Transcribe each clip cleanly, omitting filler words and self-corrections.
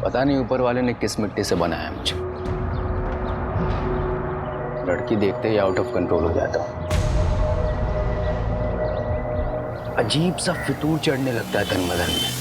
पता नहीं ऊपर वाले ने किस मिट्टी से बनाया मुझे। लड़की देखते ही आउट ऑफ कंट्रोल हो जाता हूँ। अजीब सा फितूर चढ़ने लगता है तन बदन में।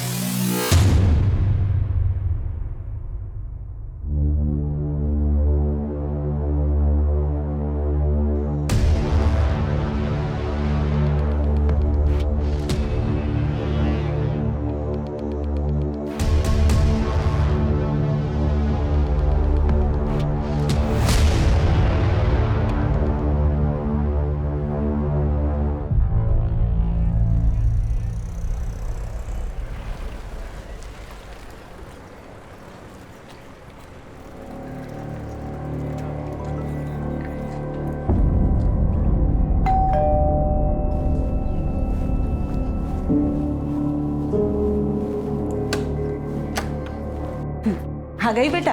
आ गई बेटा।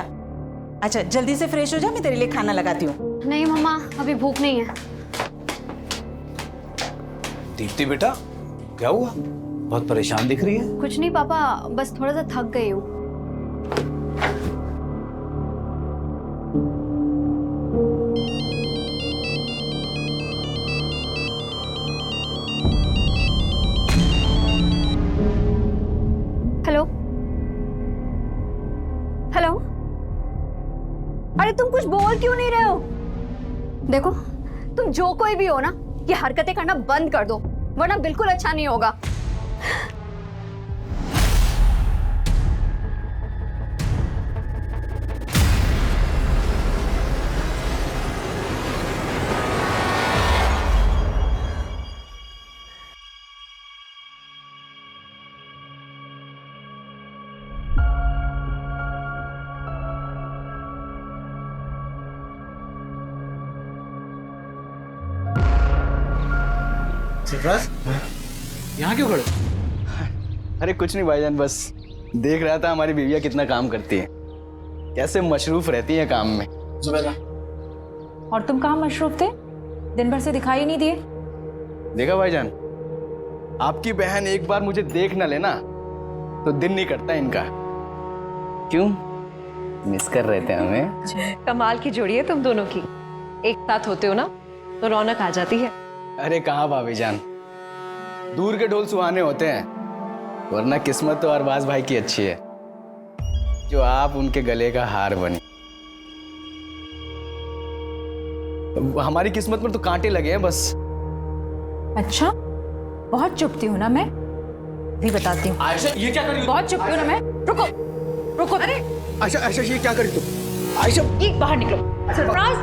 अच्छा जल्दी से फ्रेश हो जा, मैं तेरे लिए खाना लगाती हूँ। नहीं मम्मा, अभी भूख नहीं है। दीप्ति बेटा, क्या हुआ? बहुत परेशान दिख रही है। कुछ नहीं पापा, बस थोड़ा सा थक गई हूँ। हेलो हेलो, अरे तुम कुछ बोल क्यों नहीं रहे हो? देखो, तुम जो कोई भी हो ना, ये हरकतें करना बंद कर दो, वरना बिल्कुल अच्छा नहीं होगा। सरफराज, यहाँ क्यों खड़े? अरे कुछ नहीं भाईजान, बस देख रहा था हमारी बीवियाँ कितना काम करती है, कैसे मशरूफ रहती है काम में। जुबैदा, और तुम कहाँ मशरूफ थे? दिन भर से दिखाई नहीं दिए। देखा भाईजान, आपकी बहन एक बार मुझे देख न लेना तो दिन नहीं कटता इनका। क्यों मिस कर रहे थे हमें? कमाल की जोड़ी है तुम दोनों की। एक साथ होते हो ना तो रौनक आ जाती है। अरे कहाँ भाभी जान, दूर के ढोल सुहाने होते हैं, वरना किस्मत तो अरबाज भाई की अच्छी है जो आप उनके गले का हार बनी। हमारी किस्मत में तो कांटे लगे हैं बस। अच्छा, बहुत चुपती हूँ ना मैं, भी बताती हूँ। आयशा ये क्या कर रही हो? बहुत चुपती हूँ ना मैं। रुको रुको, अरे आयशा आयशा ये क्या कर रही तुम? आयशा ये बाहर निकलो। सरफराज,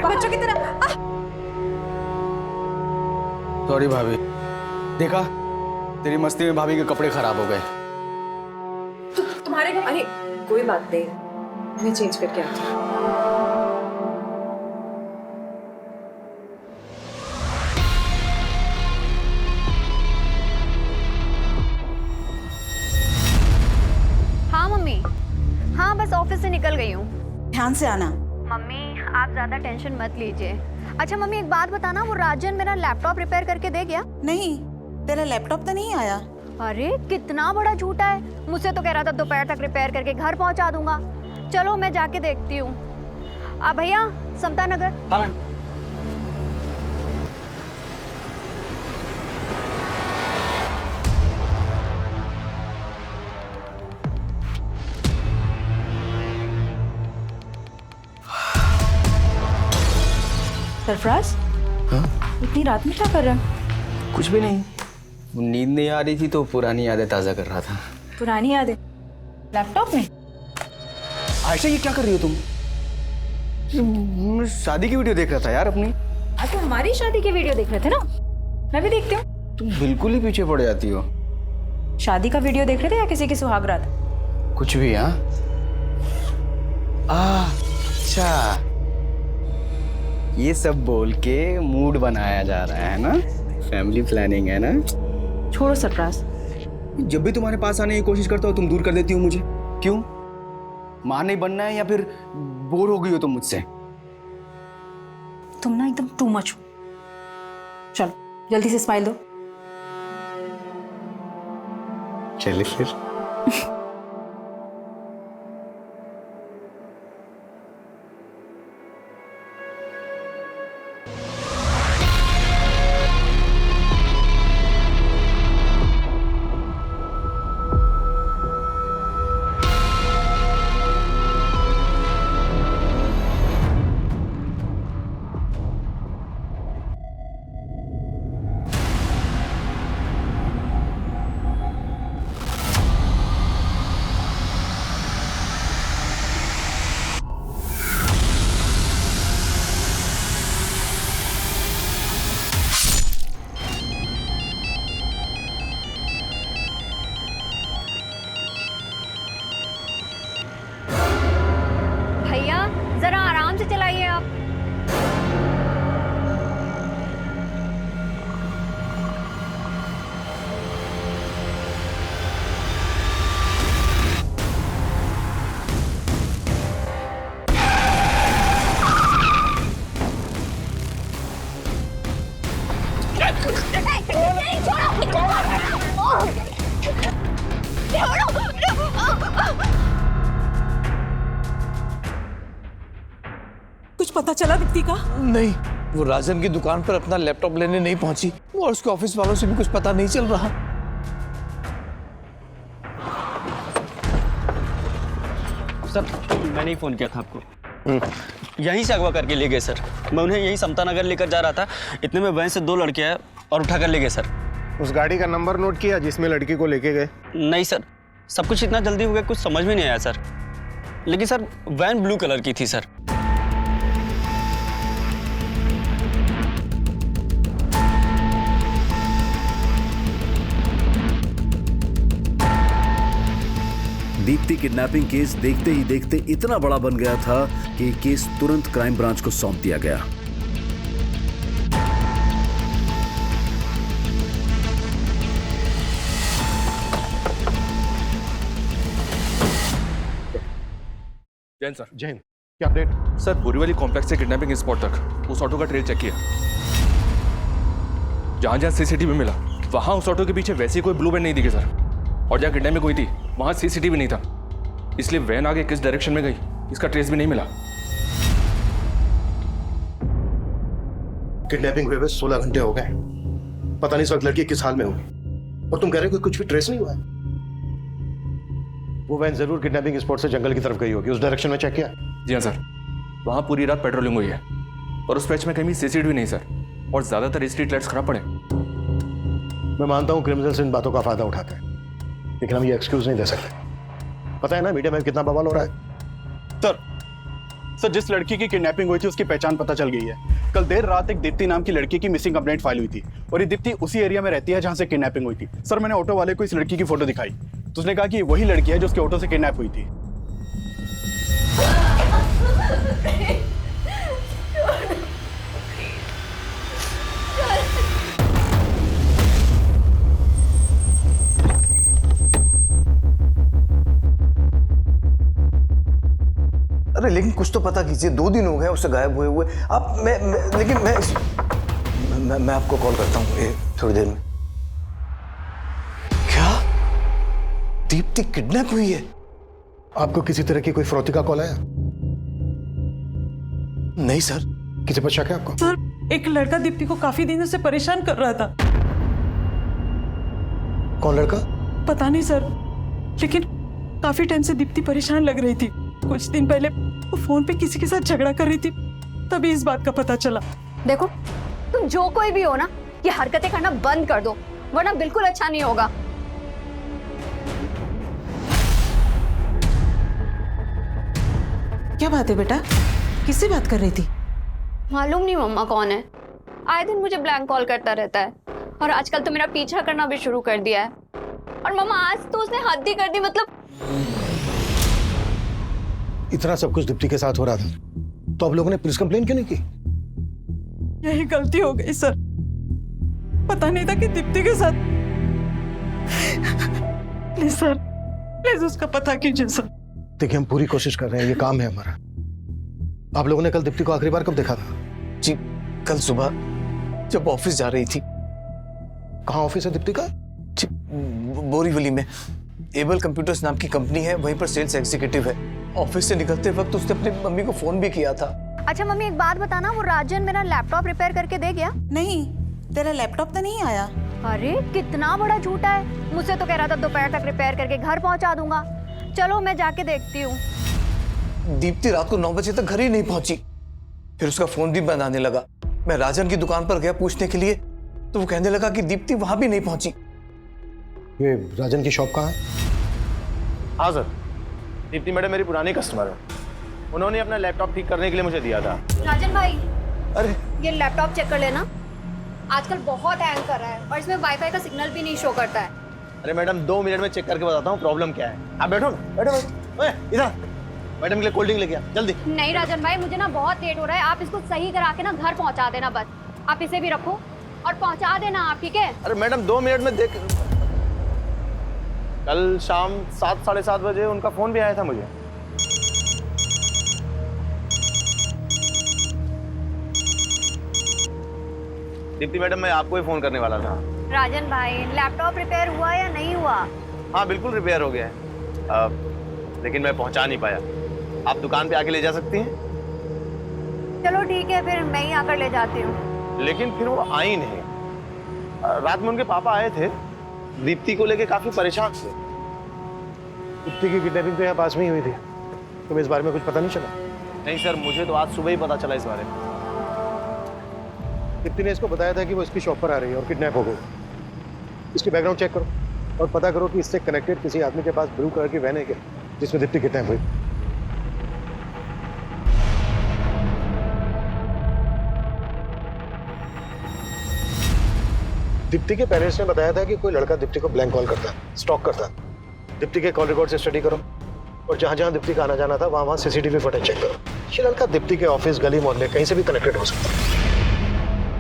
बच्चों की तरह। सॉरी भाभी, देखा तेरी मस्ती में भाभी के कपड़े खराब हो गए। तुम्हारे घर, अरे कोई बात नहीं, मैं चेंज करके आती हूँ। हाँ मम्मी, हाँ बस ऑफिस से निकल गई हूँ। ध्यान से आना। मम्मी आप ज्यादा टेंशन मत लीजिए। अच्छा मम्मी एक बात बताना, वो राजन मेरा लैपटॉप रिपेयर करके दे गया? नहीं, तेरा लैपटॉप तो नहीं आया। अरे कितना बड़ा झूठा है, मुझसे तो कह रहा था दोपहर तक रिपेयर करके घर पहुंचा दूंगा। चलो मैं जाके देखती हूँ। भैया समता नगर। हाँ। सरफराज, हाँ? इतनी रात में क्या कर रहा है? कुछ भी नहीं, नींद नहीं आ रही थी तो पुरानी यादें ताज़ा कर रहा था। पुरानी यादें लैपटॉप में? आयशा ये क्या कर रही हो तुम? मैं शादी की वीडियो देख रहा था यार अपनी। आज तो हमारी शादी की वीडियो देख रहे थे ना, मैं भी देखती हूँ। तुम बिल्कुल ही पीछे पड़ जाती हो। शादी का वीडियो देख रहे थे या किसी की सुहागरात? कुछ भी। हाँ अच्छा, ये सब बोल के मूड बनाया जा रहा है ना, फैमिली प्लानिंग है ना। छोड़ो सरफराज, जब भी तुम्हारे पास आने की कोशिश करता हो तुम दूर कर देती हो मुझे। क्यों? मां नहीं बनना है या फिर बोर हो गई हो तुम मुझसे? तुम ना एकदम टू मच हो। चलो जल्दी से स्माइल दो। चलिए फिर। कुछ पता चला दीप्ति का? नहीं, वो राजन की दुकान पर अपना लैपटॉप लेने नहीं पहुंची और उसके ऑफिस वालों से भी कुछ पता नहीं चल रहा। सर मैंने ही फ़ोन किया था आपको। यहीं से अगवा करके ले गए सर। मैं उन्हें यहीं समता नगर लेकर जा रहा था, इतने में वहीं से 2 लड़के आए और उठा कर ले गए सर। उस गाड़ी का नंबर नोट किया जिसमें लड़की को लेके गए? नहीं सर, सब कुछ इतना जल्दी हो गया कुछ समझ में नहीं आया सर। लेकिन सर वैन ब्लू कलर की थी सर। दीप्ति किडनैपिंग केस देखते ही देखते इतना बड़ा बन गया था कि केस तुरंत क्राइम ब्रांच को सौंप दिया गया। जैन सर। जैन, क्या अपडेट? सर बोरीवली कॉम्प्लेक्स से किडनैपिंग स्पॉट तक उस ऑटो का ट्रेल चेक किया। जहां जहां सीसीटीवी मिला वहां उस ऑटो के पीछे वैसी कोई ब्लू वैन नहीं दिखी सर। और जहां किडनैपिंग हुई थी वहां सीसीटीवी नहीं था, इसलिए वैन आगे किस डायरेक्शन में गई इसका ट्रेस भी नहीं मिला। किडनैपिंग हुए 16 घंटे हो गए, पता नहीं इस वक्त लड़की किस हाल में होगी, और तुम कह रहे हो कि कुछ भी ट्रेस नहीं हुआ है? वो वैन जरूर किडनैपिंग स्पॉट से जंगल की तरफ गई होगी, उस डायरेक्शन में चेक किया? जी हाँ सर, वहां पूरी रात पेट्रोलिंग हुई है और उस पैच में कहीं सीसीटीवी नहीं सर, और ज्यादातर स्ट्रीट लाइट्स खराब पड़े। मैं मानता हूँ क्रिमिनल्स इन बातों का फायदा उठाते हैं, लेकिन हम ये एक्सक्यूज नहीं दे सकते। पता है ना मीडिया में कितना बवाल हो रहा है। सर जिस लड़की की किडनैपिंग हुई थी उसकी पहचान पता चल गई है। कल देर रात एक दीप्ति नाम की लड़की की मिसिंग कंप्लेंट फाइल हुई थी और ये दीप्ति उसी एरिया में रहती है जहां से किडनैपिंग हुई थी। सर मैंने ऑटो वाले को इस लड़की की फोटो दिखाई तो उसने कहा कि वही लड़की है जो उसके ऑटो से किडनैप हुई थी। अरे लेकिन कुछ तो पता कीजिए, 2 दिन हो गए उससे गायब हुए हुए। आप मैं आपको कॉल करता हूँ थोड़ी देर में। क्या दीप्ति किडनैप हुई है? आपको किसी तरह की कोई फिरौती का कॉल आया? नहीं सर। किसी पर शक है आपको? सर एक लड़का दीप्ति को काफी दिनों से परेशान कर रहा था। कौन लड़का? पता नहीं सर, लेकिन काफी टाइम से दीप्ति परेशान लग रही थी। कुछ दिन पहले वो फोन पे किसी के साथ झगड़ा कर रही थी, तभी इस बात का पता चला। देखो तुम जो कोई भी हो ना, ये हरकतें करना बंद कर दो वरना बिल्कुल अच्छा नहीं होगा। क्या बात है बेटा, किससे बात कर रही थी? मालूम नहीं मम्मा कौन है, आए दिन मुझे ब्लैंक कॉल करता रहता है और आजकल तो मेरा पीछा करना भी शुरू कर दिया है। और मम्मा आज तो उसने हद ही कर दी। मतलब इतना सब कुछ दीप्ति के साथ हो रहा था तो आप लोगों ने पुलिस कंप्लेन क्यों नहीं की? यही गलती हो गई सर, पता नहीं था कि दीप्ति के साथ। प्लीज सर, प्लीज उसका पता कीजिए सर। देखिए हम पूरी कोशिश कर रहे हैं, ये काम है हमारा। आप लोगों ने कल दीप्ति को आखिरी बार कब देखा था? जी कल सुबह जब ऑफिस जा रही थी। कहाँ ऑफिस है दीप्ति का? जी बोरीवली में एबल कंप्यूटर्स नाम की कंपनी है, वहीं पर सेल्स एग्जीक्यूटिव है। ऑफिस से निकलते वक्त उसने अपनी मम्मी को फोन भी किया था। अच्छा मम्मी एक बात बताना, वो राजन मेरा लैपटॉप रिपेयर करके दे गया? नहीं, तेरा लैपटॉप तो नहीं आया। अरे कितना बड़ा झूठा है, मुझसे तो कह रहा था दोपहर तक रिपेयर करके घर पहुंचा दूंगा। चलो मैं जाके देखती हूँ। दीप्ति रात को 9 बजे तक घर ही नहीं पहुंची, फिर उसका फोन भी बंद आने लगा। मैं राजन की दुकान पर गया पूछने के लिए तो वो कहने लगा कि दीप्ति वहां भी नहीं पहुंची। ये राजन की शॉप कहाँ है? हाँ सर, दीप्ति मैडम मेरी पुरानी कस्टमर है, उन्होंने अपना लैपटॉप ठीक करने के लिए मुझे दिया था। राजन भाई, अरे ये लैपटॉप चेक कर लेना, आजकल बहुत हैंग कर रहा है और इसमें वाईफाई का सिग्नल भी नहीं शो करता है। अरे मैडम 2 मिनट में चेक करके बताता हूँ प्रॉब्लम क्या है। आप बैठो ना, बैठो इधर। मैडम के लिए कोल्ड ड्रिंक लेके आ जल्दी। नहीं राजन भाई, मुझे ना बहुत लेट हो रहा है, आप इसको सही करा के ना घर पहुंचा देना बस। आप इसे भी रखो और पहुंचा देना आप, ठीक है? अरे मैडम 2 मिनट में देख। कल शाम 7 साढ़े 7 बजे उनका फोन भी आया था मुझे। दीप्ति मैडम मैं आपको ही फोन करने वाला था। राजन भाई लैपटॉप रिपेयर हुआ या नहीं हुआ? हाँ बिल्कुल रिपेयर हो गया है, लेकिन मैं पहुंचा नहीं पाया। आप दुकान पे आके ले जा सकती हैं? चलो ठीक है, फिर मैं ही आकर ले जाती हूँ। लेकिन फिर वो आई नहीं। रात में उनके पापा आए थे, दीप्ति को लेके काफी परेशान थे। दीप्ति की किडनैपिंग तो यहाँ पास में ही हुई थी, तुम्हें इस बारे में कुछ पता नहीं चला? नहीं सर, मुझे तो आज सुबह ही पता चला इस बारे में। दीप्ति ने इसको बताया था कि वो इसकी शॉप पर आ रही है और किडनैप हो गई। इसकी बैकग्राउंड चेक करो और पता करो कि इससे कनेक्टेड किसी आदमी के पास ब्लू कलर की वैन है क्या, जिसमें दीप्ति किडनैप हुई। दीप्ति के पेरेंट्स ने बताया था कि कोई लड़का दीप्ति को ब्लैंक कॉल करता है, स्टॉक करता है। दीप्ति के कॉल रिकॉर्ड से स्टडी करो और जहां जहां दीप्ति का आना जाना था वहां सीसीटीवी फुटेज चेक करो। ये लड़का दीप्ति के ऑफिस, गली, मोहल्ले कहीं से भी कनेक्टेड हो सकता है।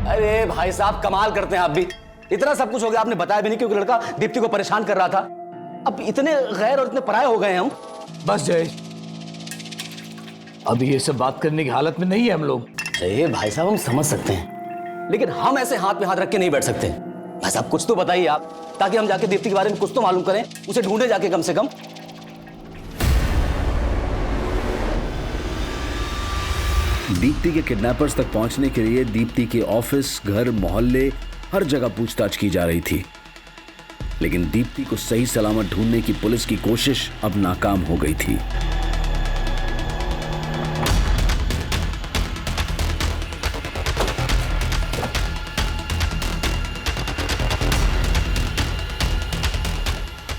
अरे भाई साहब, कमाल करते हैं आप भी। इतना सब कुछ हो गया, आपने बताया भी नहीं क्योंकि लड़का दीप्ति को परेशान कर रहा था। अब इतने गैर और इतने पराये हो गए हैं हम। बस जय, अभी ये सब बात करने की हालत में नहीं है हम लोग। अरे भाई साहब, हम समझ सकते हैं, लेकिन हम ऐसे हाथ में हाथ रख के नहीं बैठ सकते। भाई साहब, कुछ तो बताइए आप, ताकि हम जाके दीप्ति के बारे में कुछ तो मालूम करें, उसे ढूंढे जाके कम से कम। दीप्ति के किडनैपर्स तक पहुंचने के लिए दीप्ति के ऑफिस, घर, मोहल्ले, हर जगह पूछताछ की जा रही थी, लेकिन दीप्ति को सही सलामत ढूंढने की पुलिस की कोशिश अब नाकाम हो गई थी।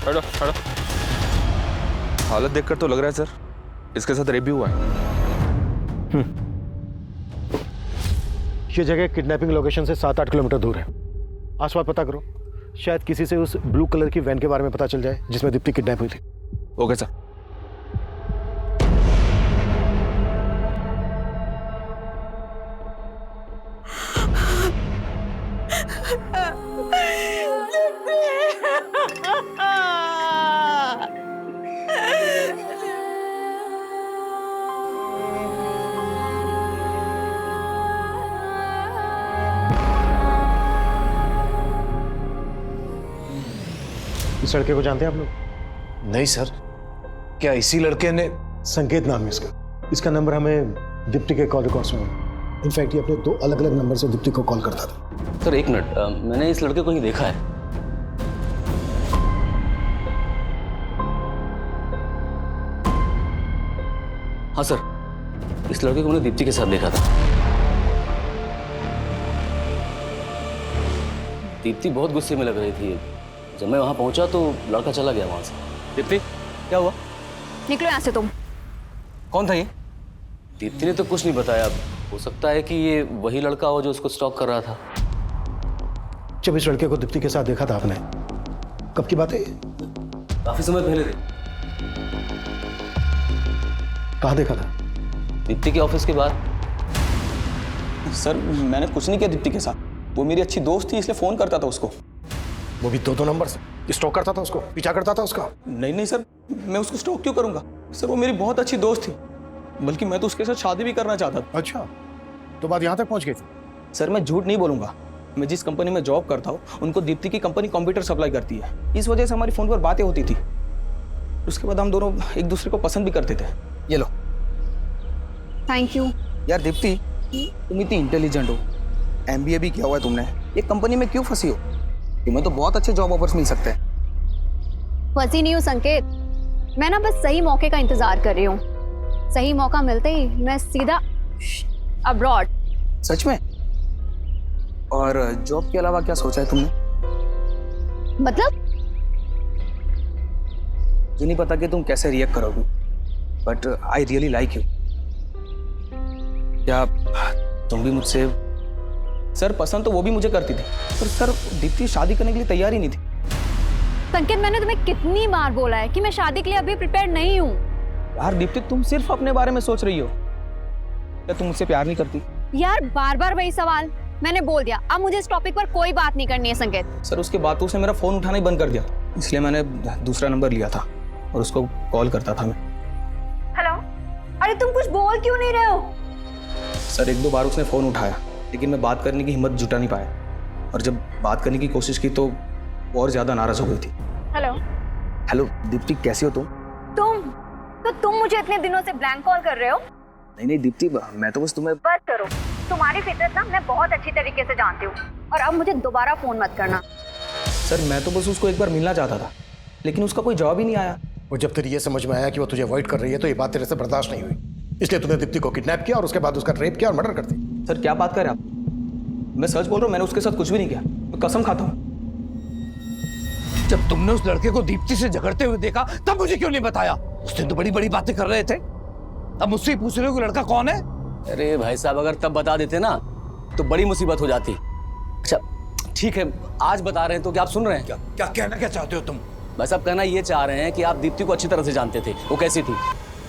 हटो हटो। हालत देखकर तो लग रहा है सर इसके साथ रेप भी हुआ है। ये जगह किडनैपिंग लोकेशन से 7-8 किलोमीटर दूर है। आसपास पता करो, शायद किसी से उस ब्लू कलर की वैन के बारे में पता चल जाए जिसमें दीप्ति किडनैप हुई थी। Okay sir. इस लड़के को जानते हैं आप लोग? नहीं सर, क्या इसी लड़के ने? संकेत नाम है इसका। इसका नंबर हमें दीप्ति के कॉल रिकॉर्ड्स में मिला। इनफैक्ट ये अपने 2 अलग-अलग नंबर से दीप्ति को कॉल करता था। सर एक मिनट, मैंने इस लड़के को ही देखा है। हाँ सर, इस लड़के को मैंने दीप्ति के साथ देखा था। दीप्ति बहुत गुस्से में लग रही थी। जब मैं वहां पहुंचा तो लड़का चला गया वहां से। दीप्ति, क्या हुआ? निकलो यहाँ से तुम। कौन था ये? दीप्ति ने तो कुछ नहीं बताया। हो सकता है कि ये वही लड़का हो जो उसको स्टॉक कर रहा था। जब इस लड़के को दीप्ति के साथ देखा था आपने, कब की बात है? काफी समय पहले थे। कहाँ देखा था? दीप्ति के ऑफिस के बाद। सर मैंने कुछ नहीं किया दीप्ति के साथ, वो मेरी अच्छी दोस्त थी इसलिए फोन करता था उसको। वो भी 2 नंबर से स्टॉक करता था उसको, पीछा करता था उसका? नहीं नहीं सर, मैं उसको स्टॉक क्यों करूंगा सर, वो मेरी बहुत अच्छी दोस्त थी, बल्कि मैं तो उसके साथ शादी भी करना चाहता था। अच्छा, तो बात यहाँ तक पहुँच गई थी? सर मैं झूठ नहीं बोलूंगा, मैं जिस कंपनी में जॉब करता हूँ उनको दीप्ति की कंपनी कंप्यूटर सप्लाई करती है, इस वजह से हमारी फोन पर बातें होती थी। उसके बाद हम दोनों एक दूसरे को पसंद भी करते थे। ये लो। Thank you. यार दीप्ति, तुम इतनी इंटेलिजेंट हो, MBA भी किया हुआ है तुमने, एक कंपनी में क्यों फंसी हो? तुम्हें तो बहुत अच्छे जॉब ऑफर्स मिल सकते हैं। फंसी नहीं हूँ संकेत, मैं ना बस सही मौके का इंतजार कर रही हूँ। सही मौका मिलते ही मैं सीधा अब्रॉड। सच में? और जॉब के अलावा क्या सोचा है तुमने? मतलब? मुझे नहीं पता कि तुम कैसे रिएक्ट करोगी, but I really like you. क्या तुम भी मुझसे? सर पसंद तो वो भी मुझे करती थी, पर सर दीप्ति शादी करने के लिए तैयार ही नहीं थी। संकेत, मैंने तुम्हें कितनी बार बोला है कि मैं शादी के लिए अभी प्रिपेयर नहीं हूँ। यार दीप्ति, तुम सिर्फ अपने बारे में सोच रही हो, क्या तुम मुझसे प्यार नहीं करती? यार बार बार वही सवाल। मैंने बोल दिया, अब मुझे इस टॉपिक पर कोई बात नहीं करनी है संकेत। सर उसके बाद तो उसने मेरा फोन उठाना ही बंद कर दिया, इसलिए मैंने दूसरा नंबर लिया था और उसको कॉल करता था मैं। हेलो, अरे तुम कुछ बोल क्यों नहीं रहे हो? सर 1-2 बार उसने फोन उठाया, लेकिन मैं बात करने की हिम्मत जुटा नहीं पाया, और जब बात करने की कोशिश की तो वो और ज्यादा नाराज हो गई थी। हेलो। हेलो दीप्ति, कैसी हो तुम? तुम मुझे इतने दिनों से ब्लैंक कॉल कर रहे हो? नहीं नहीं दीप्ति, मैं तो बस तुम्हें... बस करो, तुम्हारी फितरत ना मैं बहुत अच्छी तरीके से जानती हूँ, और अब मुझे दोबारा फोन मत करना। सर मैं तो बस उसको एक बार मिलना चाहता था, लेकिन उसका कोई जवाब ही नहीं आया। और जब तेरी ये समझ में आया कि वो तुझे अवॉइड कर रही है तो ये बात तेरे से बर्दाश्त नहीं हुई, इसलिए तूने दीप्ति को किडनैप किया और उसके बाद उसका रेप किया और मर्डर कर दिया। सर क्या बात कर रहे आप? मैं सच बोल रहा हूँ, मैंने उसके साथ कुछ भी नहीं किया, मैं कसम खाता हूँ। जब तुमने उस लड़के को दीप्ति से झगड़ते हुए देखा तब मुझे क्यों नहीं बताया? उस दिन तो बड़ी बड़ी बातें कर रहे थे, अब मुझसे पूछ रहे हो कि लड़का कौन है? अरे भाई साहब, अगर तब बता देते ना तो बड़ी मुसीबत हो जाती। अच्छा ठीक है, आज बता रहे हैं तो क्या आप सुन रहे हैं? क्या कहना क्या चाहते हो तुम? भाई साहब कहना ये चाह रहे हैं कि आप दीप्ति को अच्छी तरह से जानते थे, वो कैसी थी।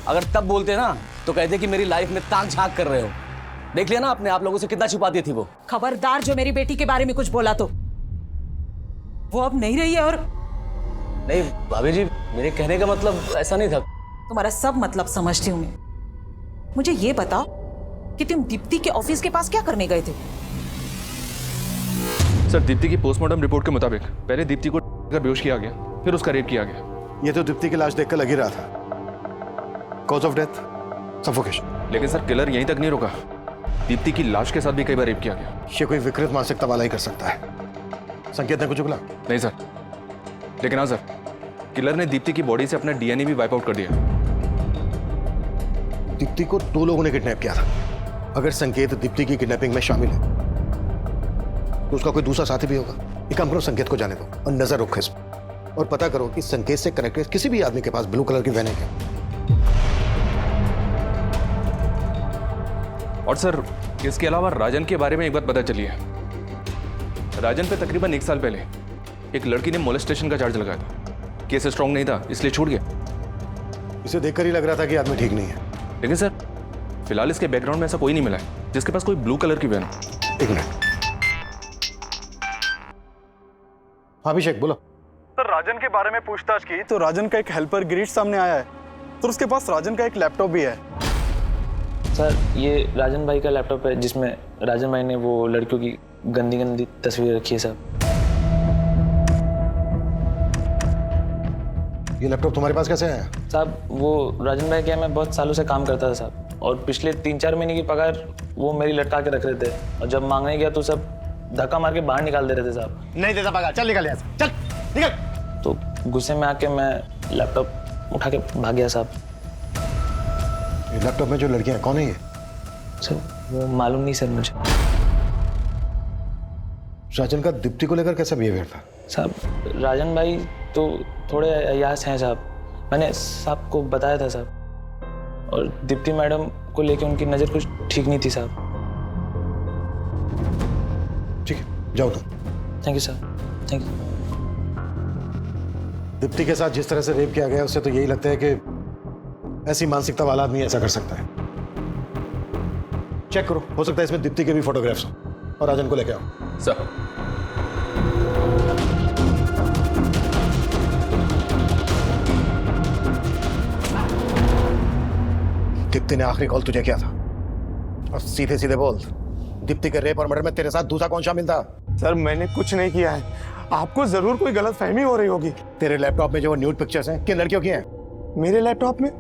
अगर तब बोलते ना तो कहते कि मेरी लाइफ में ताक झांक कर रहे हो। देख लिया ना आपने, आप लोगों से कितना छुपाती थी वो। खबरदार जो मेरी बेटी के बारे में कुछ बोला तो वो अब नहीं रही है। और नहीं भाभी जी, मेरे कहने का मतलब ऐसा नहीं था। तुम्हारा सब मतलब समझती हूँ मैं। मुझे ये बताओ कि तुम दीप्ति के ऑफिस के पास क्या करने गए थे? सर दीप्ति की पोस्टमार्टम रिपोर्ट के मुताबिक पहले दीप्ति को बेहोश किया गया, फिर उसका रेप किया गया। ये तो दीप्ति की लाश देखकर लग ही रहा था। Cause of death suffocation. लेकिन सर किलर यहीं तक नहीं रुका, दीप्ति की लाश के साथ भी कई बार रेप किया गया। ये कोई विकृत मानसिकता वाला ही कर सकता है। संकेत ने कुछ बोला? नहीं सर, लेकिन हाँ सर, किलर ने दीप्ति की बॉडी से अपना डीएनए भी वाइप आउट कर दिया। दीप्ति को 2 लोगों ने किडनैप किया था। अगर संकेत दीप्ति की किडनैपिंग में शामिल है तो उसका कोई दूसरा साथी भी होगा। एक काम करो, संकेत को जाने दो और नजर रखो इस पर, और पता करो कि संकेत से कनेक्टेड किसी भी आदमी के पास ब्लू कलर की वैन है क्या। और सर इसके अलावा राजन के बारे में एक बात पता चली है। राजन पे तकरीबन 1 साल पहले एक लड़की ने मोलेस्टेशन का चार्ज लगाया था। केस स्ट्रांग नहीं था इसलिए छूट गया। इसे देखकर ही लग रहा था कि आदमी ठीक नहीं है। लेकिन सर फिलहाल इसके बैकग्राउंड में ऐसा कोई नहीं मिला है जिसके पास कोई ब्लू कलर की वैन हो। 1 मिनट। हाँ अभिषेक बोलो। सर राजन के बारे में पूछताछ की तो राजन का एक हेल्पर गिरीश सामने आया है, तो उसके पास राजन का एक लैपटॉप भी है। सर ये राजन भाई का लैपटॉप है जिसमें राजन भाई ने वो लड़कियों की गंदी गंदी तस्वीरें रखी है साहब। ये लैपटॉप तुम्हारे पास कैसे आया? साहब वो राजन भाई के यहाँ मैं बहुत सालों से काम करता था साहब, और पिछले 3-4 महीने की पगार वो मेरी लटका के रख रहे थे, और जब मांगने गया तो सब धक्का मार के बाहर निकाल दे रहे थे साहब। नहीं देता पगार, चल निकल यहाँ से, चल निकल। तो गुस्से में आके मैं लैपटॉप उठा के भाग गया साहब। ये लैपटॉप में जो लड़कियां हैं कौन है ये? सर वो मालूम नहीं सर मुझे। राजन का दीप्ति को लेकर कैसा बिहेवियर था? साहब राजन भाई तो थोड़े अयास हैं साहब, मैंने साहब को बताया था साहब, और दीप्ति मैडम को लेके उनकी नज़र कुछ ठीक नहीं थी साहब। ठीक है जाओ तुम। Thank you sir, thank you. Deepti के साथ जिस तरह से रेप किया गया उससे तो यही लगता है कि ऐसी मानसिकता वाला आदमी ऐसा कर सकता है। चेक करो, हो सकता है इसमें दीप्ति के भी फोटोग्राफ्स हो, और राजन को लेके आओ। सर दीप्ति ने आखिरी कॉल तुझे किया था, और सीधे सीधे बोल, दीप्ति के रेप और मर्डर में तेरे साथ दूसरा कौन शामिल था? सर मैंने कुछ नहीं किया है, आपको जरूर कोई गलतफहमी हो रही होगी। तेरे लैपटॉप में जो न्यूड पिक्चर्स हैं किन लड़कियों की हैं? मेरे लैपटॉप में?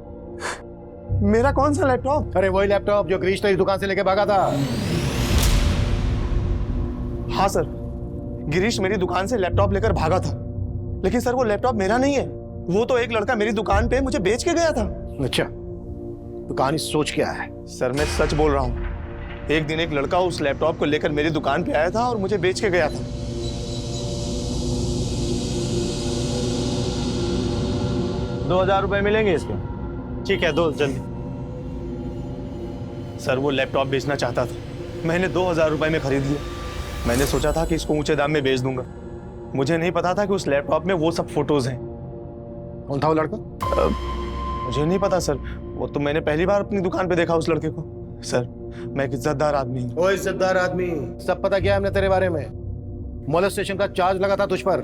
मेरा कौन सा लैपटॉप? अरे वही लैपटॉप जो गिरीश तेरी दुकान से लेके भागा था। हाँ सर, गिरीश मेरी दुकान से लैपटॉप लेकर भागा था, लेकिन सर वो लैपटॉप मेरा नहीं है, वो तो एक लड़का मेरी दुकान पे मुझे बेच के गया था। अच्छा, तो कहानी सोच क्या है? सर मैं सच बोल रहा हूँ, एक दिन एक लड़का उस लैपटॉप को लेकर मेरी दुकान पे आया था और मुझे बेच के गया था। ₹2000 मिलेंगे इसके? ठीक है, दो जल्दी। सर वो लैपटॉप बेचना चाहता था, मैंने 2000 रुपए में खरीद लिया। मैंने सोचा था कि इसको ऊंचे दाम में बेच दूंगा, मुझे नहीं पता था कि उस लैपटॉप में वो सब फोटोज हैं। कौन था वो लड़का? मुझे नहीं पता सर, वो तो मैंने पहली बार अपनी दुकान पे देखा उस लड़के को। सर मैं एक इज्जतदार आदमी हूँ। ओ इज्जतदार आदमी, सब पता क्या है हमने तेरे बारे में? मोलेस्टेशन का चार्ज लगा था तुझ पर।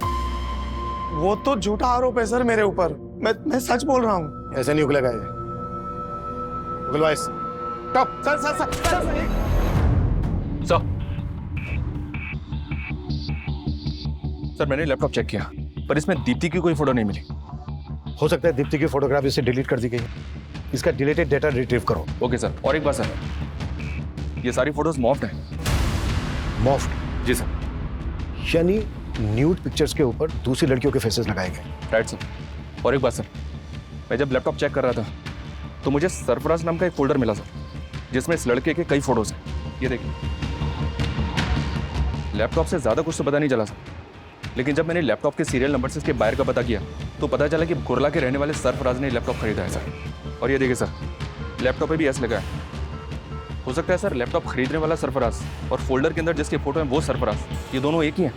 वो तो झूठा आरोप है सर मेरे ऊपर, मैं सच बोल रहा हूँ। ऐसे नहीं उगलेगा ये। उगलवा इस। Stop. Sir sir sir sir sir मैंने लैपटॉप चेक किया, पर इसमें दीप्ति की कोई फोटो नहीं मिली। हो सकता है दीप्ति की फोटोग्राफ इसे डिलीट कर दी गई। इसका डिलीटेड डेटा रिट्रीव करो। Okay sir. और एक बात सर, ये सारी फोटोज मॉफ्ड हैं। मॉफ्ड? जी सर। यानी न्यूड पिक्चर्स के ऊपर दूसरी लड़कियों के फेसेस लगाए गए। Right sir. और एक बात सर, मैं जब लैपटॉप चेक कर रहा था तो मुझे सरफराज नाम का एक फोल्डर मिला सर, जिसमें इस लड़के के कई फोटोज हैं। ये देखिए, लैपटॉप से ज़्यादा कुछ तो पता नहीं चला सर, लेकिन जब मैंने लैपटॉप के सीरियल नंबर से इसके बायर का पता किया तो पता चला कि कुरला के रहने वाले सरफराज ने लैपटॉप खरीदा है सर। और ये देखिए सर, लैपटॉप पे भी एस लगा है। हो सकता है सर लैपटॉप खरीदने वाला सरफराज और फोल्डर के अंदर जिसके फोटो हैं वो सरफराज, ये दोनों एक ही हैं।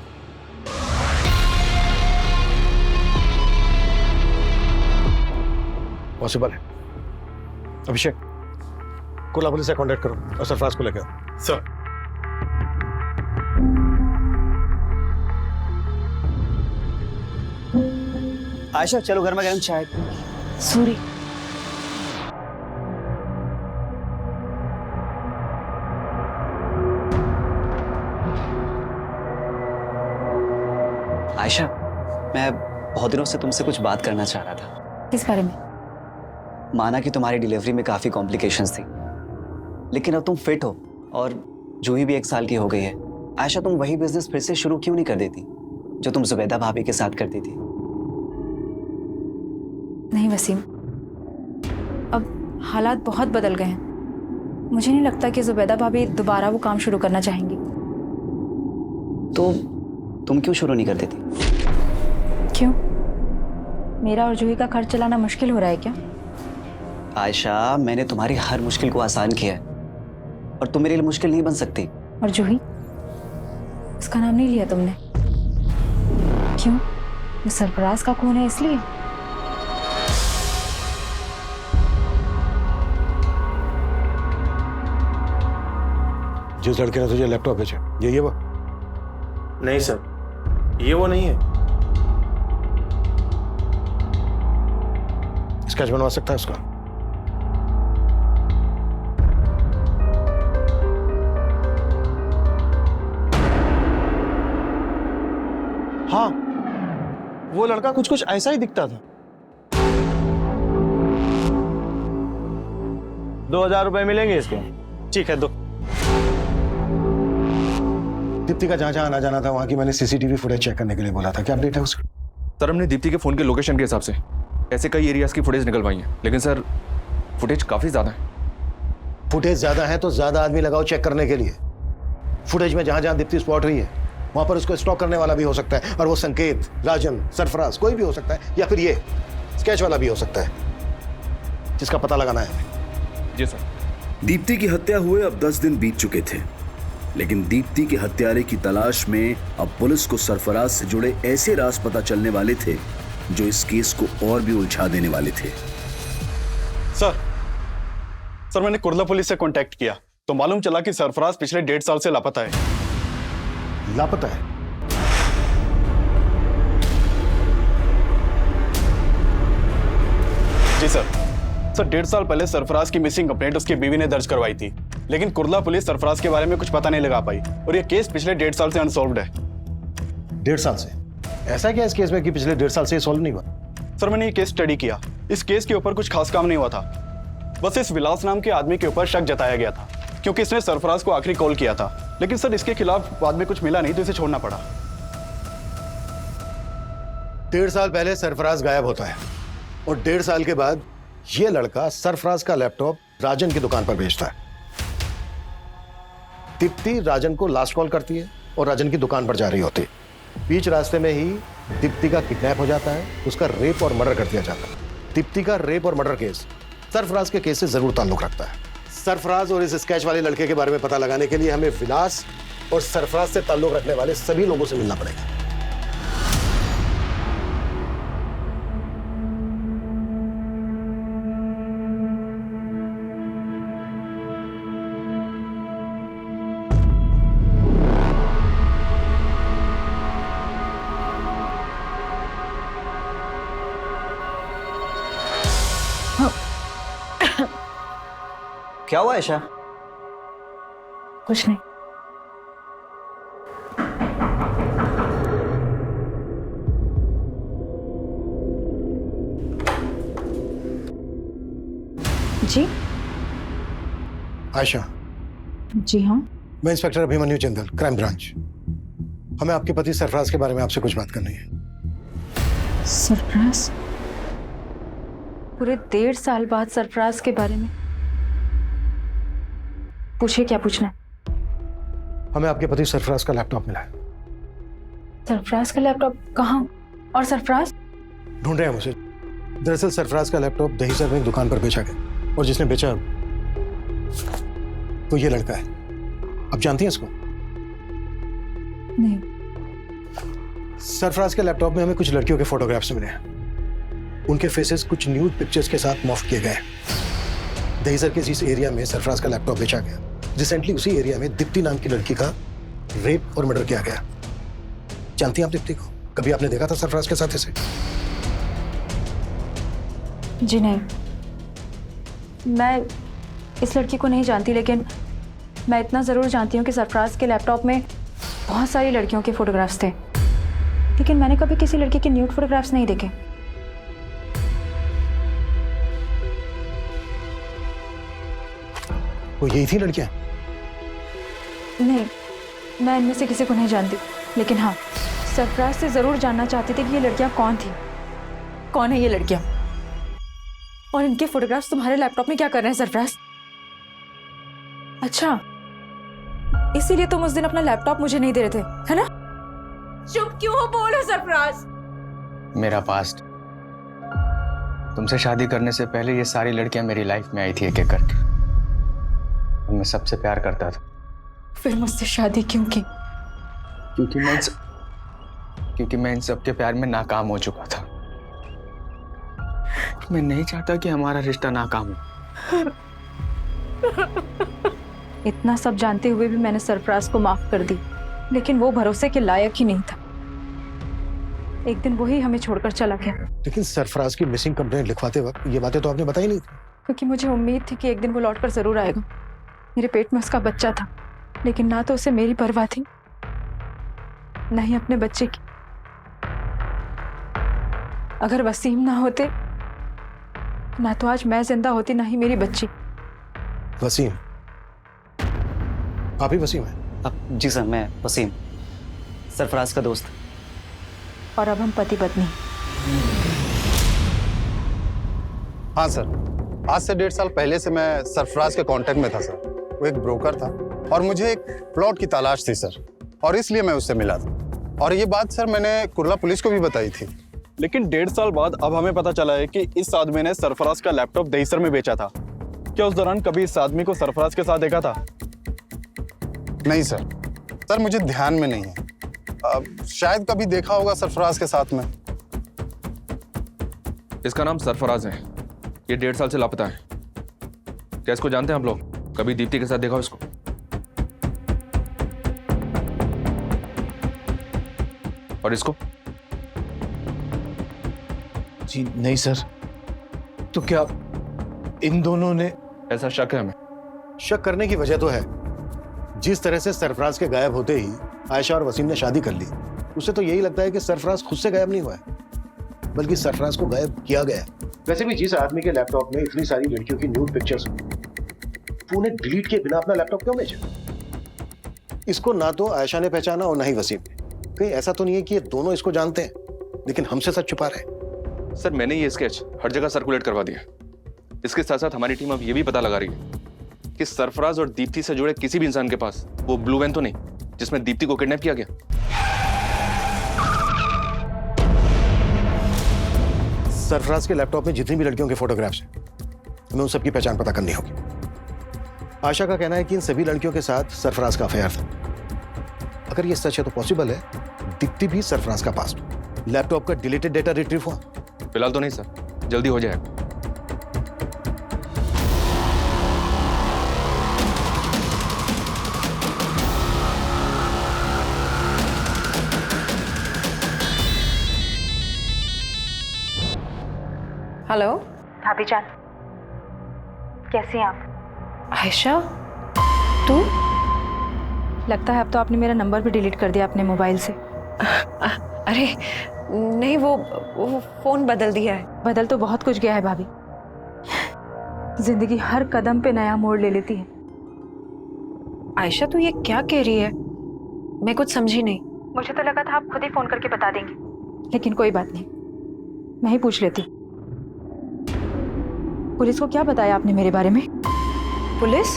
पॉसिबल है। अभिषेक, कुरला पुलिस से कांटेक्ट करो और सरफराज को लेकर आओ। सर। आयशा, चलो गर्मा गर्म चाय। सॉरी। आयशा, मैं बहुत दिनों से तुमसे कुछ बात करना चाह रहा था। किस बारे में? माना कि तुम्हारी डिलीवरी में काफ़ी कॉम्प्लिकेशंस थी, लेकिन अब तुम फिट हो और जूही भी 1 साल की हो गई है। आयशा, तुम वही बिजनेस फिर से शुरू क्यों नहीं कर देती जो तुम जुबैदा भाभी के साथ करती थी? नहीं वसीम, अब हालात बहुत बदल गए हैं। मुझे नहीं लगता कि जुबैदा भाभी दोबारा वो काम शुरू करना चाहेंगी। तो तुम क्यों शुरू नहीं कर देती? क्यों? मेरा और जूही का खर्च चलाना मुश्किल हो रहा है क्या? आयशा, मैंने तुम्हारी हर मुश्किल को आसान किया है और तुम मेरे लिए मुश्किल नहीं बन सकती। और जूही, उसका नाम नहीं लिया तुमने। क्यों? वो सरफराज का खून है इसलिए? जिस लड़के ने तुझे लैपटॉप भेजा, यही है वो? नहीं सर, ये वो नहीं है। स्केच बनवा सकता है उसका? हाँ, वो लड़का कुछ कुछ ऐसा ही दिखता था। 2000 रुपए मिलेंगे इसके। ठीक है, दो। दीप्ति का जहां जहां आना जाना था वहां की मैंने सीसीटीवी फुटेज चेक करने के लिए बोला था। क्या अपडेट है उसका? सर, हमने दीप्ति के फ़ोन के लोकेशन के हिसाब से ऐसे कई एरियाज़ की फुटेज निकलवाई है, लेकिन सर फुटेज काफ़ी ज़्यादा है। फुटेज ज्यादा है तो ज्यादा आदमी लगाओ चेक करने के लिए। फुटेज में जहां जहां दीप्ति स्पॉट हुई है वहां पर उसको स्टॉक करने वाला भी हो सकता है, और वो संकेत, राजन, सरफराज कोई भी हो सकता है, या फिर ये स्केच वाला भी हो सकता है, जिसका पता लगाना है। जी सर। दीप्ति की हत्या हुए अब 10 दिन बीत चुके थे, लेकिन दीप्ति के हत्यारे की तलाश में अब पुलिस को सरफराज से जुड़े ऐसे राज पता चलने वाले थे जो इस केस को और भी उलझा देने वाले थे। सर, मैंने कुर्ला पुलिस से कांटेक्ट किया तो मालूम चला कि सरफराज पिछले 1.5 साल से लापता है। लापता है? जी सर। 1.5 साल पहले सरफराज की मिसिंग कंप्लेंट उसकी बीवी ने दर्ज करवाई थी, लेकिन कुर्ला पुलिस सरफराज के बारे में कुछ पता नहीं लगा पाई और ये केस पिछले 1.5 साल से अनसॉल्व्ड है। 1.5 साल से? ऐसा क्या इस केस में कि पिछले 1.5 साल से सॉल्व नहीं हुआ? सर, मैंने ये केस स्टडी किया। इस केस के ऊपर कुछ खास काम नहीं हुआ था, बस इस विलास नाम के आदमी के ऊपर शक जताया गया था क्योंकि इसने सरफराज को आखिरी कॉल किया था, लेकिन सर इसके खिलाफ बाद में कुछ मिला नहीं तो इसे छोड़ना पड़ा। 1.5 साल पहले सरफराज गायब होता है और 1.5 साल के बाद ये लड़का सरफराज का लैपटॉप राजन की दुकान पर बेचता है। दीप्ति राजन को लास्ट कॉल करती है और राजन की दुकान पर जा रही होती है। बीच रास्ते में ही दीप्ति का किडनैप हो जाता है, उसका रेप और मर्डर कर दिया जाता है। दीप्ति का रेप और मर्डर केस सरफराज के केस से जरूर ताल्लुक रखता है। सरफराज और इस स्केच वाले लड़के के बारे में पता लगाने के लिए हमें विलास और सरफराज से ताल्लुक रखने वाले सभी लोगों से मिलना पड़ेगा। क्या हुआ आयशा? कुछ नहीं। आयशा, जी हाँ। मैं inspector Abhimanyu Jindal, crime branch. हमें आपके पति सरफराज के बारे में आपसे कुछ बात करनी है। सरफराज? पूरे 1.5 साल बाद सरफराज के बारे में? पूछिए, क्या पूछना है? हमें आपके पति सरफराज का लैपटॉप मिला है। सरफराज का लैपटॉप? कहाँ? और सरफराज? ढूंढ रहे हैं मुझे। दरअसल सरफराज का लैपटॉप दहीसर में एक दुकान पर बेचा गया, और जिसने बेचा तो ये लड़का है। आप जानती हैं इसको? नहीं। सरफराज के लैपटॉप में हमें कुछ लड़कियों के फोटोग्राफ्स मिले हैं। उनके फेसेस कुछ न्यूड पिक्चर्स के साथ मॉर्फ किए गए। दहीसर के जिस एरिया में सरफराज का लैपटॉप बेचा गया, रिसेंटली उसी एरिया में दीप्ति नाम की लड़की का रेप और मर्डर किया गया। जानती हैं आप दीप्ति को? कभी आपने देखा था सरफराज के साथ इसे? जी नहीं, मैं इस लड़की को नहीं जानती, लेकिन मैं इतना ज़रूर जानती हूँ कि सरफराज के लैपटॉप में बहुत सारी लड़कियों के फोटोग्राफ्स थे, लेकिन मैंने कभी किसी लड़की के न्यूड फोटोग्राफ्स नहीं देखे। वो यही थी लड़कियां? नहीं, मैं इनमें से किसी को नहीं जानती, लेकिन हाँ, सरफराज से ज़रूर जानना चाहती थी कि ये लड़कियाँ कौन थी, कौन है ये लड़कियाँ, और इनके फोटोग्राफ्स तुम्हारे लैपटॉप में क्या कर रहे हैं सरफराज? अच्छा, इसीलिए तुम उस दिन अपना लैपटॉप मुझे नहीं दे रहे थे, है ना? चुप क्यों हो? बोलो सरफराज। मेरा पास्ट, तुमसे शादी करने से पहले ये सारी लड़कियां मेरी लाइफ में आई थी एक एक करके, और मैं सबसे प्यार करता था। फिर मुझसे शादी क्यों की? क्योंकि मैं इन सबके प्यार में नाकाम हो चुका था। मैं नहीं चाहता कि हमारा रिश्ता नाकाम हो। इतना सब जानते हुए भी मैंने सरफराज को माफ कर दी, लेकिन वो भरोसे के लायक ही नहीं था। एक दिन वही हमें छोड़कर चला गया। लेकिन सरफराज की मिसिंग कंप्लेंट लिखवाते वक्त ये बातें तो आपने बताई नहीं थी। क्योंकि मुझे उम्मीद थी कि एक दिन वो लौटकर जरूर आएगा। मेरे पेट में उसका बच्चा था, लेकिन ना तो उसे मेरी परवाह थी, ना ही अपने बच्चे की। अगर वसीम ना होते, ना तो आज मैं जिंदा होती, ना ही मेरी बच्ची। वसीम? आप ही वसीम हैं? जी सर, मैं वसीम, सरफराज का दोस्त। और अब हम पति पत्नी। हाँ सर, आज से 1.5 साल पहले से मैं सरफराज के कांटेक्ट में था सर। वो एक ब्रोकर था और मुझे एक प्लॉट की तलाश थी सर, और इसलिए मैं उससे मिला था। और ये बात सर मैंने कुर्ला पुलिस को भी बताई थी। लेकिन 1.5 साल बाद अब हमें पता चला है कि इस आदमी ने सरफराज का लैपटॉप दहीसर में बेचा था। क्या उस दौरान कभी इस आदमी को सरफराज के साथ देखा था? नहीं सर, सर मुझे ध्यान में नहीं है। शायद कभी देखा होगा सरफराज के साथ में। इसका नाम सरफराज है, ये 1.5 साल से लापता है। क्या इसको जानते हैं आप लोग? कभी दीप्ति के साथ देखा हो इसको? और इसको? जी नहीं सर। तो क्या इन दोनों ने? ऐसा शक है हमें। शक करने की वजह तो है। जिस तरह से सरफराज के गायब होते ही आयशा और वसीम ने शादी कर ली, उससे तो यही लगता है कि सरफराज खुद से गायब नहीं हुआ है, बल्कि सरफराज को गायब किया गया। वैसे भी जिस आदमी के लैपटॉप में इतनी सारी लड़कियों की न्यूड पिक्चर्स, वो उन्हें डिलीट किए बिना अपना लैपटॉप क्यों बेचा? इसको ना तो आयशा ने पहचाना और ना ही वसीम ने। कहीं ऐसा तो नहीं है कि ये दोनों इसको जानते हैं लेकिन हमसे सच छुपा रहे हैं? सर, मैंने ये स्केच हर जगह सर्कुलेट करवा दिया। इसके साथ साथ हमारी टीम अब ये भी पता लगा रही है कि सरफराज और दीप्ति से जुड़े किसी भी इंसान के पास वो ब्लू वैन तो नहीं जिसमें दीप्ति को किडनैप किया गया। सरफराज के लैपटॉप में जितनी भी लड़कियों के फोटोग्राफ्स हैं, हमें उन सबकी पहचान पता करनी होगी। आशा का कहना है कि इन सभी लड़कियों के साथ सरफराज का अफेयर था। अगर ये सच है तो पॉसिबल है दीप्ति भी सरफराज का पास्ट। लैपटॉप का डिलीटेड डेटा रिट्रीव हुआ? फिलहाल तो नहीं सर, जल्दी हो जाएगा। हेलो भाभी जान, कैसी हैं आप? आयशा, तू? लगता है अब तो आपने मेरा नंबर भी डिलीट कर दिया अपने मोबाइल से। अरे नहीं, वो फोन बदल दिया है। बदल तो बहुत कुछ गया है भाभी। जिंदगी हर कदम पे नया मोड़ ले लेती है, आयशा तू ये क्या कह रही है? मैं कुछ समझी नहीं। मुझे तो लगा था आप खुद ही फोन करके बता देंगे, लेकिन कोई बात नहीं, मैं ही पूछ लेती। पुलिस को क्या बताया आपने मेरे बारे में? पुलिस?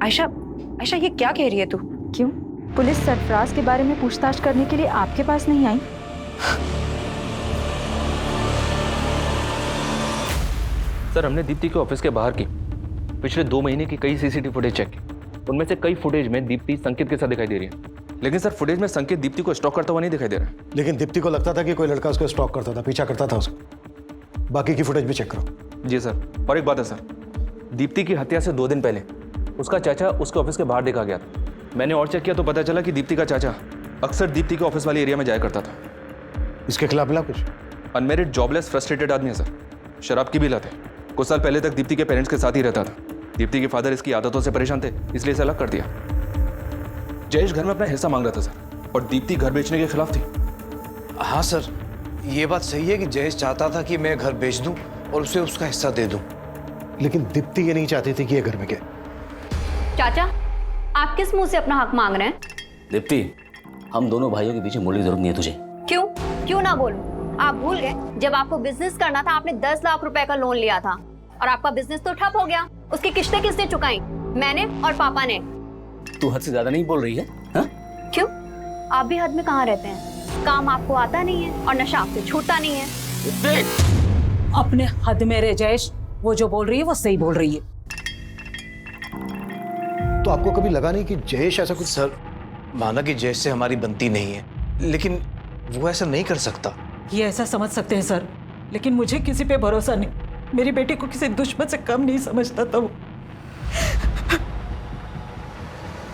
आयशा आयशा ये क्या कह रही है तू? क्यों, पुलिस सरफराज के बारे में पूछताछ करने के लिए आपके पास नहीं आई? सर हमने दीप्ति के ऑफिस के बाहर की पिछले 2 महीने की कई सीसीटीवी फुटेज चेक की। उनमें से कई फुटेज में दीप्ति संकेत के साथ दिखाई दे रही है, लेकिन सर फुटेज में संकेत दीप्ति को स्टॉक करता हुआ नहीं दिखाई दे रहा है। लेकिन दीप्ति को लगता था कि कोई लड़का उसको स्टॉक करता था, पीछा करता था उसको। बाकी की फुटेज भी चेक करो। जी सर। और एक बात है सर, दीप्ति की हत्या से 2 दिन पहले उसका चाचा उसके ऑफिस के बाहर देखा गया था। मैंने और चेक किया तो पता चला कि दीप्ति का चाचा अक्सर दीप्ति के ऑफिस वाले एरिया में जाया करता था। इसके खिलाफ मिला कुछ? अनमेरिड, जॉबलेस, फ्रस्ट्रेटेड आदमी है सर। शराब की भी लत है। कुछ साल पहले तक दीप्ति के पेरेंट्स के साथ ही रहता था। दीप्ति के फादर इसकी आदतों से परेशान थे, इसलिए इसे अलग कर दिया। जयेश घर में अपना हिस्सा मांग रहा था सर, और दीप्ति घर बेचने के खिलाफ थी। हाँ सर, ये बात सही है कि जयेश चाहता था कि मैं घर बेच दूं और उसे उसका हिस्सा दे दूं। लेकिन दीप्ति ये नहीं चाहती थी कि ये घर में के। चाचा, आप किस मुंह से अपना हक मांग रहे हैं? दीप्ति, हम दोनों भाइयों के पीछे बोलने की जरूरत नहीं है तुझे। क्यों ना बोलूं? आप भूल गए जब आपको बिजनेस करना था आपने 10 लाख रुपए का लोन लिया था और आपका बिजनेस तो ठप हो गया। उसकी किस्तें किसने चुकाई? मैंने और पापा ने। तू हद से ज्यादा नहीं बोल रही है? हा? क्यों, आप भी हद में कहाँ रहते हैं? काम आपको आता नहीं है और नशा आपसे छूटता नहीं है। अपने हद में रह जयेश, वो जो बोल रही है वो सही बोल रही है। तो आपको कभी लगा नहीं कि जयेश ऐसा कुछ? सर, माना कि जयेश से हमारी बनती नहीं है, लेकिन वो ऐसा नहीं कर सकता। ये ऐसा समझ सकते हैं सर, लेकिन मुझे किसी पे भरोसा नहीं। मेरी बेटी को किसी दुश्मन से कम नहीं समझता था वो।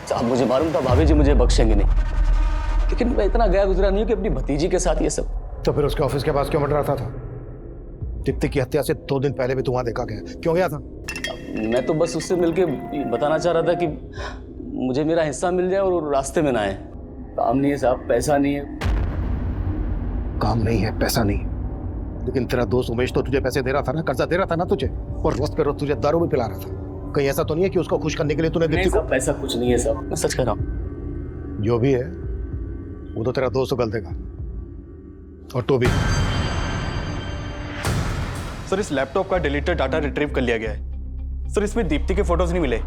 साहब मुझे मालूम था भाभी जी मुझे बख्शेंगे नहीं, लेकिन मैं इतना गया गुजरा नहीं हूं कि अपनी भतीजी के साथ ये सब। तो फिर उसके ऑफिस के पास क्यों मंडराता था? दीप्ति की हत्या से 2 दिन पहले भी तू वहां देखा गया, क्यों गया था? मैं तो बस उससे मिलके बताना चाह रहा था कि मुझे मेरा हिस्सा मिल जाए और रास्ते में ना आए। काम नहीं है साहब, पैसा नहीं है। काम नहीं है, पैसा नहीं, लेकिन तेरा दोस्त उमेश तो तुझे पैसे दे रहा था ना, कर्जा दे रहा था ना तुझे, और रोज पे रोज तुझे दारू भी पिला रहा था। कहीं ऐसा तो नहीं है कि उसको खुश करने के लिए तूने दीप्ति को? पैसा कुछ नहीं है साहब, मैं सच कह रहा हूँ। जो भी है वो तो तेरा दोस्त उगल देगा, और तू भी। सर इस लैपटॉप का डिलीटेड डाटा रिट्रीव कर लिया गया है। सर इसमें दीप्ति के फोटोज नहीं मिले।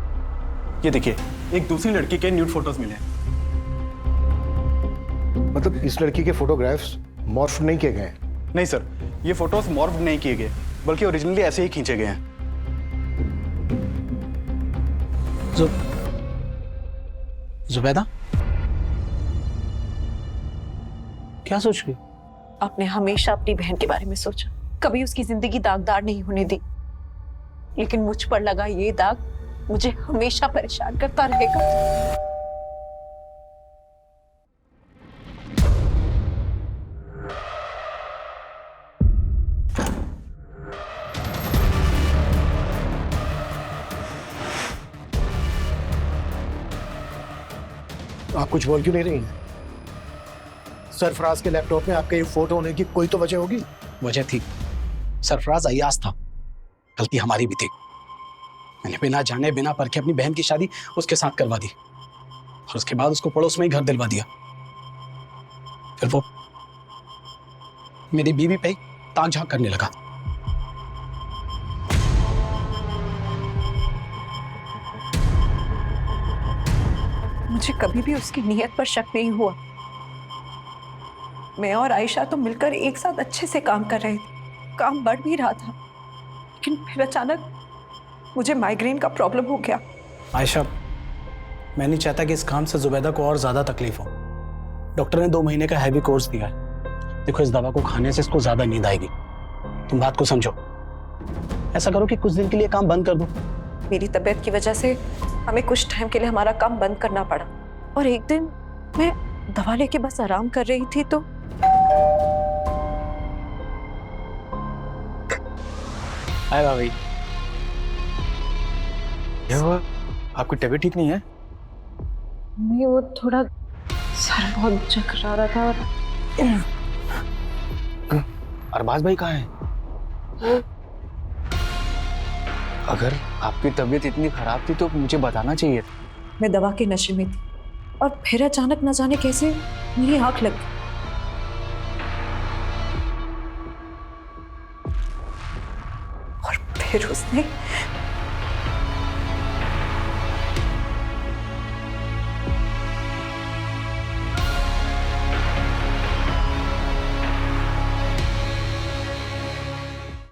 ये देखिए, एक दूसरी लड़की के न्यूड फोटोज मिले। मतलब इस लड़की के फोटोग्राफ्स मॉर्फ नहीं किए गए? नहीं सर, ये फोटोज मॉर्फ नहीं किए गए, बल्कि ओरिजिनली ऐसे ही खींचे गए हैं। जुबैदा, क्या सोच रही? आपने हमेशा अपनी बहन के बारे में सोचा, कभी उसकी जिंदगी दागदार नहीं होने दी, लेकिन मुझ पर लगा ये दाग मुझे हमेशा परेशान करता रहेगा। आप कुछ बोल क्यों नहीं रही हैं? सरफराज के लैपटॉप में आपके ये फोटो होने की कोई तो वजह होगी। वजह थी, सरफराज अय्याज था, गलती हमारी भी थी। मैंने बिना जाने बिना परखे अपनी बहन की शादी उसके साथ करवा दी, और उसके बाद उसको पड़ोस में ही घर दिलवा दिया। फिर वो मेरी बीवी पे ताक झांक करने लगा। मुझे कभी भी उसकी नीयत पर शक नहीं हुआ। मैं और आयशा तो मिलकर एक साथ अच्छे से काम कर रहे थे, काम बढ़ भी रहा था, लेकिन फिर अचानक मुझे माइग्रेन का प्रॉब्लम हो गया। आयशा, मैं नहीं चाहता कि इस काम से जुबैदा को और ज्यादा तकलीफ हो। डॉक्टर ने 2 महीने का हैवी कोर्स दिया है। देखो, इस दवा को खाने से इसको ज्यादा नींद आएगी। तुम बात को समझो। ऐसा करो कि कुछ दिन के लिए काम बंद कर दो। मेरी तबीयत की वजह से हमें कुछ टाइम के लिए हमारा काम बंद करना पड़ा, और एक दिन मैं दवा लेके बस आराम कर रही थी तो हाय भाभी। क्या हुआ? आपकी तबीयत ठीक नहीं है? नहीं, वो थोड़ा सर बहुत चकरा रहा था। अरबाज भाई कहाँ हैं? अगर आपकी तबीयत इतनी खराब थी तो मुझे बताना चाहिए था। मैं दवा के नशे में थी और फिर अचानक न जाने कैसे मेरी आंख लग गई। और फिर उसने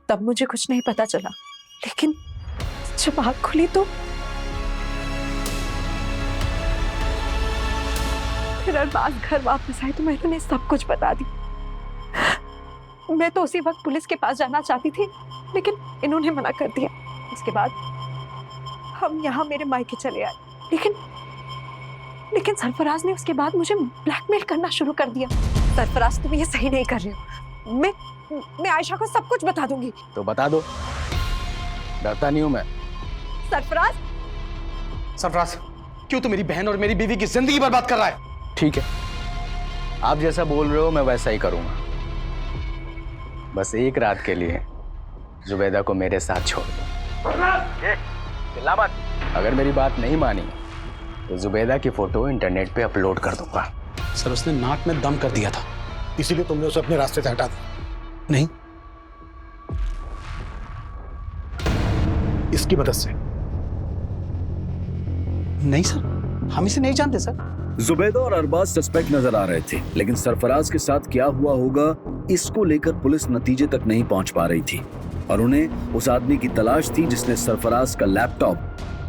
तब मुझे कुछ नहीं पता चला, लेकिन जब आँख खुली तो फिर अरबाज घर वापस आए तो मैंने उन्हें सब कुछ बता दी। मैं तो उसी वक्त पुलिस के पास जाना चाहती थी, लेकिन इन्होंने मना कर दिया। उसके बाद हम यहाँ मेरे मायके चले आए, लेकिन सरफराज ने उसके बाद मुझे ब्लैकमेल करना शुरू कर दिया। सरफराज, तुम ये सही नहीं कर रहे हो। मैं आयशा को सब कुछ बता दूंगी। तो बता दो, डरता नहीं हूं मैं। सरफराज, सरफराज, क्यों तू मेरी बहन और मेरी बीवी की जिंदगी बर्बाद कर रहा है? ठीक है, आप जैसा बोल रहे हो मैं वैसा ही करूंगा। बस एक रात के लिए जुबैदा को मेरे साथ छोड़ दो। चिल्ला मत। अगर मेरी बात नहीं मानी तो जुबैदा की फोटो इंटरनेट पे अपलोड कर दूंगा। सर, उसने नाक में दम कर दिया था, इसीलिए तुमने उसे अपने रास्ते से हटा दिया। नहीं, इसकी मदद से। नहीं सर, हम इसे नहीं जानते सर। जुबैदा और अरबाज सस्पेक्ट नजर आ रहे थे, लेकिन सरफराज के साथ क्या हुआ होगा इसको लेकर पुलिस नतीजे तक नहीं पहुंच पा रही थी और उन्हें उस आदमी की तलाश थी जिसने सरफराज का लैपटॉप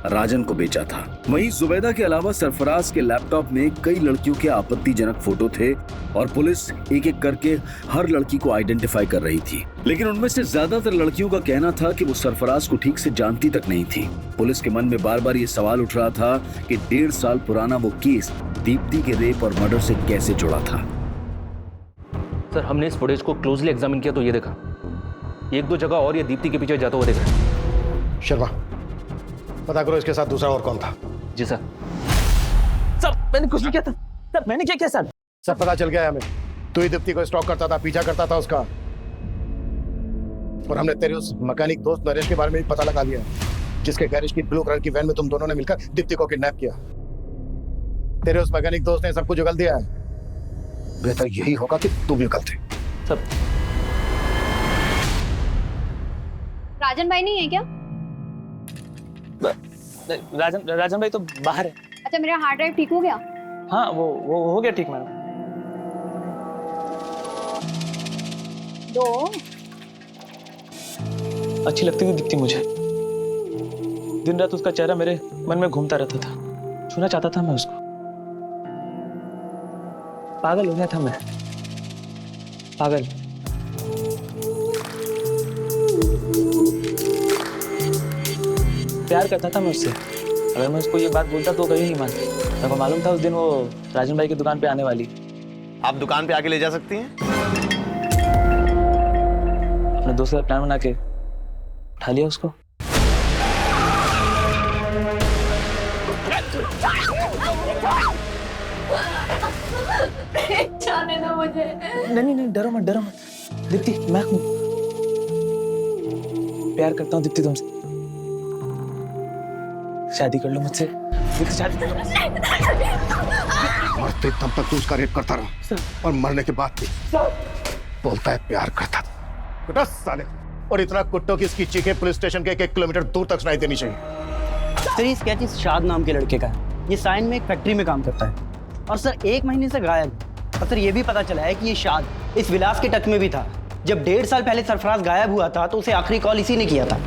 राजन को बेचा था। वहीं जुबैदा के अलावा सरफराज के लैपटॉप में कई लड़कियों के आपत्तिजनक फोटो थे और पुलिस एक एक करके हर लड़की को आइडेंटिफाई कर रही थी, लेकिन उनमें से ज्यादातर लड़कियों का कहना था कि वो सरफराज को ठीक से जानती तक नहीं थी। पुलिस के मन में बार बार ये सवाल उठ रहा था कि 1.5 साल पुराना वो केस दीप्ति के रेप और मर्डर से कैसे जुड़ा था। सर, हमने इस फुटेज को क्लोजली एग्जामिन किया तो ये देखा, एक दो जगह और ये दीप्ति के पीछे जाता हुआ दिख रहा है। शर्मा, पता करो इसके साथ दूसरा और कौन था। जी सर। सर, मैंने कुछ नहीं किया था। सर, मैंने क्या किया सर? सब पता चल गया है हमें। तू ही दीप्ति को स्टॉक करता था, पीछा करता था उसका। और हमने तेरे उस मैकेनिक दोस्त नरेश के बारे में भी पता लगा लिया, जिसके गैरेज की ब्लू कलर की वैन में तुम दोनों ने मिलकर दीप्ति को किडनैप किया। तेरे उस मैकेनिक दोस्त ने सब कुछ उगल दिया है। बेहतर यही होगा कि तू भी उगल दे। सब राजन भाई नहीं है क्या? राजन भाई तो बाहर है। अच्छा, मेरा हार्ड ड्राइव ठीक हो गया? हाँ, वो हो गया ठीक मैडम। दो अच्छी लगती थी दीप्ति मुझे। दिन रात उसका चेहरा मेरे मन में घूमता रहता था, छूना चाहता था मैं उसको। पागल हो गया था मैं, पागल। प्यार करता था मैं उससे। अगर मैं उसको ये बात बोलता तो कभी नहीं मानती। मेरे को मालूम था उस दिन वो राजन भाई की दुकान पे आने वाली। आप दुकान पे आके ले जा सकती हैं? अपने दोस्त का प्लान बना के उठा लिया उसको। जाने दो मुझे। नहीं, डरो मत दीप्ति, मैं प्यार करता हूँ दीप्ति तुमसे। शादी कर लो मुझसे दीप्ति, शादी कर लो। मरते दम तक तू उसका रेप करता रहा और मरने के बाद भी बोलता है प्यार करता था। कुत्ता साले। और इतना कुत्तों की इसकी चीखें पुलिस स्टेशन के 1 किलोमीटर दूर तक सुनाई देनी चाहिए। सर, ये स्केच इस शाद नाम के लड़के का है। ये साइन में एक फैक्ट्री में काम करता है और सर 1 महीने से गायब। और सर ये भी पता चला है कि ये शाद इस विलास के टच में भी था। जब 1.5 साल पहले सरफराज गायब हुआ था तो उसे आखिरी कॉल इसी ने किया था।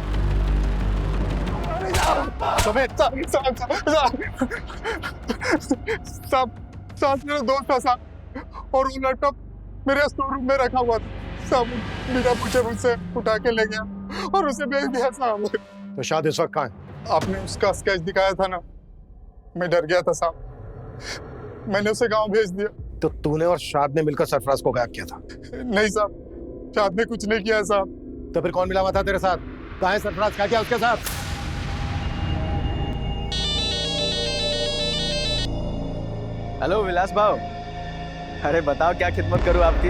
साथ मेरा दोस्त था साहब, और वो लैपटॉप मेरे स्टोर रूम में रखा हुआ था साहब। बिना पूछे मुझसे उठा के ले गया और उसे बेच दिया साहब। तो शाद इस वक्त कहाँ है? आपने उसका स्केच दिखाया था ना, मैं डर गया था साहब, मैंने उसे गांव भेज दिया। तो तूने और शाद ने मिलकर सरफराज को गायब किया था? नहीं साहब, शाद ने कुछ नहीं किया साहब। तो फिर कौन मिला हुआ था तेरे साथ? कहाँ है सरफराज? क्या किया उसके साथ? हेलो विलास भाव, अरे बताओ क्या खिदमत करूं आपकी?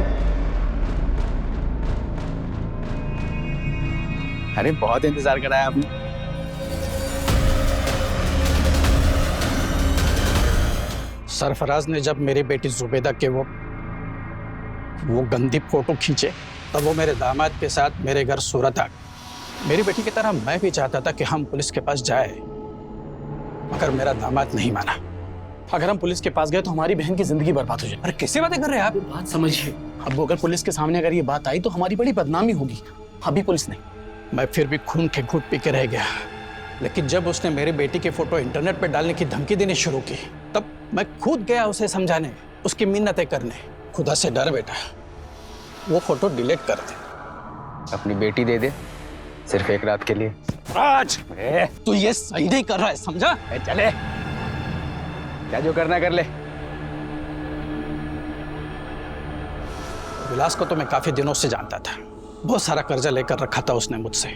अरे बहुत इंतजार कराया आपने। सरफराज ने जब मेरी बेटी जुबैदा के वो गंदी फोटो खींचे तब वो मेरे दामाद के साथ मेरे घर सूरत आ गए। मेरी बेटी की तरह मैं भी चाहता था कि हम पुलिस के पास जाए, मगर मेरा दामाद नहीं माना। अगर हम पुलिस के पास गए तो हमारी बहन की जिंदगी बर्बाद हो जाए। अरे कैसे बातें कर रहे हैं आप? बात समझिए, अब अगर पुलिस के सामने अगर ये बात आई तो हमारी बड़ी बदनामी होगी। अभी पुलिस नहीं। मैं फिर भी खून के घूंट पी के रह गया, लेकिन जब उसने मेरी बेटी की फोटो इंटरनेट पे डालने की धमकी देनी शुरू की तब मैं खुद गया उसे समझाने, उसकी मिन्नतें करने। खुदा से डर बेटा, वो फोटो डिलीट कर दे। अपनी बेटी दे दे, सिर्फ एक रात के लिए। राज, तू ये सही नहीं कर रहा है, समझा? चले, क्या जो करना कर ले। विलास को तो मैं काफी दिनों से जानता था, बहुत सारा कर्जा लेकर रखा था उसने मुझसे।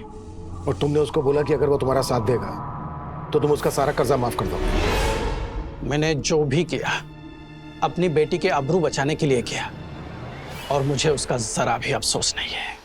और तुमने उसको बोला कि अगर वो तुम्हारा साथ देगा तो तुम उसका सारा कर्जा माफ कर दो। मैंने जो भी किया अपनी बेटी के आबरू बचाने के लिए किया, और मुझे उसका जरा भी अफसोस नहीं है।